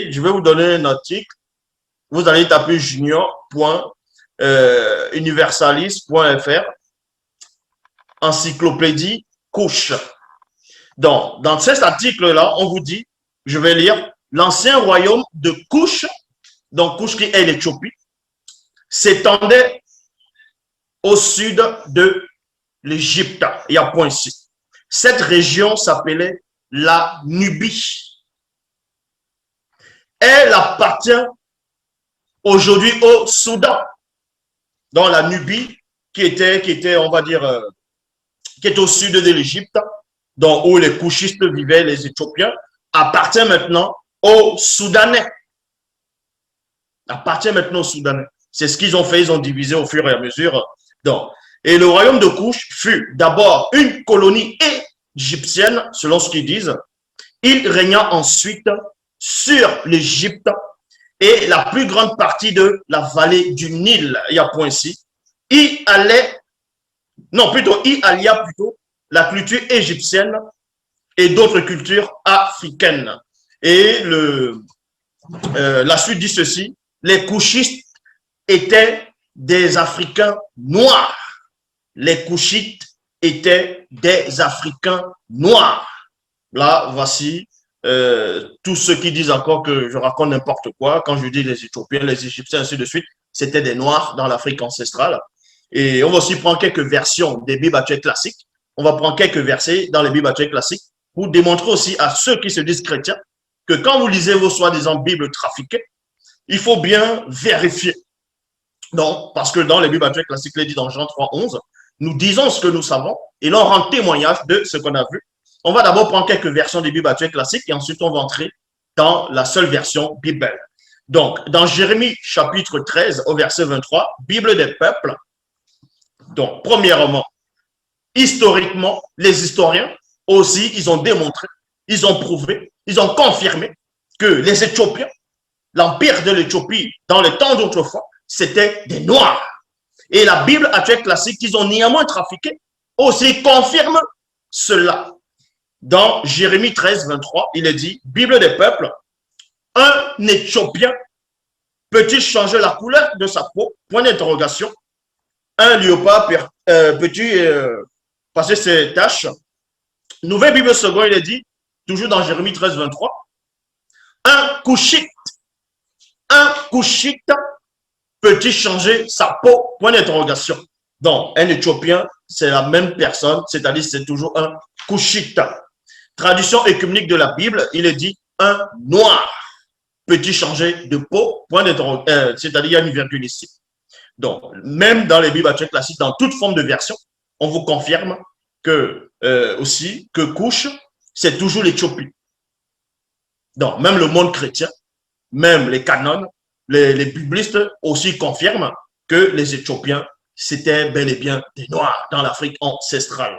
Allez-y, je vais vous donner un article. Vous allez taper junior.universalis.fr, encyclopédie couche. Donc, dans cet article-là, on vous dit, je vais lire, l'ancien royaume de Couche, donc Couche qui est l'Éthiopie, s'étendait au sud de l'Égypte. Il y a point ici. Cette région s'appelait la Nubie. Elle appartient aujourd'hui au Soudan. Dans la Nubie, qui était, on va dire, qui est au sud de l'Égypte, donc où les couchistes vivaient, les Éthiopiens, appartient maintenant aux Soudanais. Appartient maintenant aux Soudanais. C'est ce qu'ils ont fait, ils ont divisé au fur et à mesure. Donc, et le royaume de Couche fut d'abord une colonie égyptienne, selon ce qu'ils disent. Il régna ensuite sur l'Égypte et la plus grande partie de la vallée du Nil. Il y a point ici. Il allia plutôt la culture égyptienne et d'autres cultures africaines. Et la suite dit ceci, les couchistes étaient des Africains noirs. Les couchites étaient des Africains noirs. Là, voici tous ceux qui disent encore que je raconte n'importe quoi. Quand je dis les Éthiopiens, les Égyptiens, ainsi de suite, c'était des Noirs dans l'Afrique ancestrale. Et on va aussi prendre quelques versions des Bibles actuelles classiques. On va prendre quelques versets dans les Bibles actuelles classiques pour démontrer aussi à ceux qui se disent chrétiens que quand vous lisez vos soi-disant Bibles trafiquées, il faut bien vérifier. Non, parce que dans les Bibles actuelles classiques, il est dit dans Jean 3,11, nous disons ce que nous savons et l'on rend témoignage de ce qu'on a vu. On va d'abord prendre quelques versions des Bibles actuelles classiques et ensuite on va entrer dans la seule version Bible. Donc, dans Jérémie chapitre 13 au verset 23, Bible des peuples. Donc, premièrement, historiquement, les historiens aussi, ils ont démontré, ils ont prouvé, ils ont confirmé que les Éthiopiens, l'empire de l'Éthiopie, dans les temps d'autrefois, c'était des Noirs. Et la Bible actuelle classique qu'ils ont néanmoins trafiqué aussi confirme cela. Dans Jérémie 13, 23, il est dit, Bible des peuples, un Éthiopien peut-il changer la couleur de sa peau? Point d'interrogation. Un léopard peut-il passer ses tâches? Nouvelle Bible seconde, il est dit, toujours dans Jérémie 13, 23, un couchite peut-il changer sa peau? Point d'interrogation. Donc, un Éthiopien, c'est la même personne, c'est-à-dire c'est toujours un couchite. Traduction écuménique de la Bible, il est dit un noir peut-il changer de peau? Point d'interrogation, c'est-à-dire il y a une virgule ici. Donc, même dans les Bibles actuelles classiques, dans toute forme de version, on vous confirme que aussi que Couche, c'est toujours l'Éthiopie. Donc, même le monde chrétien, même les canons, les biblistes aussi confirment que les Éthiopiens, c'était bel et bien des Noirs dans l'Afrique ancestrale.